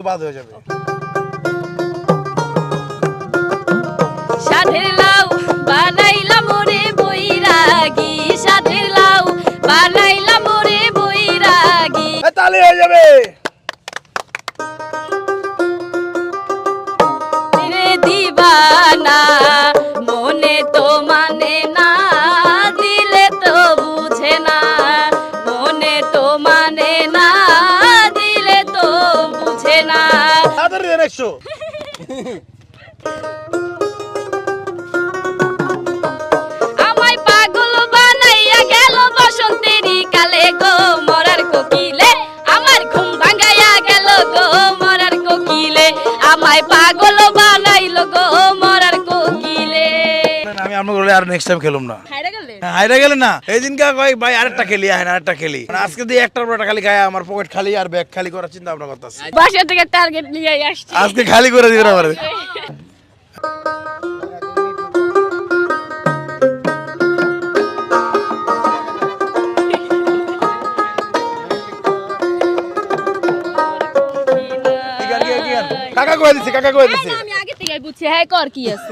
বাদ হয়ে যাবে। সাধের লাউ বানাইলাম রে বৈরাগী, সাধের লাউ বানাইলাম রে বৈরাগী। তাহলে হয়ে যাবে। রে দিবানা মনে তো মানে না, দিলে তো বুঝে না, মনে তো মানে না, দিলে তো বুঝে না। তাড়াতাড়ি দেন 100। আমায় পাগল বানাইয়া গেল বসন্তেরই কালে গো মরার কোকিলে, আমার ঘুম ভাঙাইয়া গেল গো মরার কোকিলে, আমায় পাগল বানাইলো গো মরার কোকিলে। আমি আপনার বলে আর নেক্সট টাইম খেলুম না। হাইরা গেলে হাইরা গেলে না, এই দিনকে কয় ভাই আরেকটা খেলি, আরেকটা খেলি। মানে আজকে দিয়ে একটার পর একটা খালি খায়, আমার পকেট খালি আর ব্যাগ খালি করার চিন্তা ভাবনা করতেছি। বাসা থেকে টার্গেট নিয়ে আসছি আজকে খালি করে দিবেন আমার। কাকা কয়ে দিছি, কাকা কয়ে দিছি। আমি আগে থেকে বুঝছি হ্যাঁ কর কি আছে।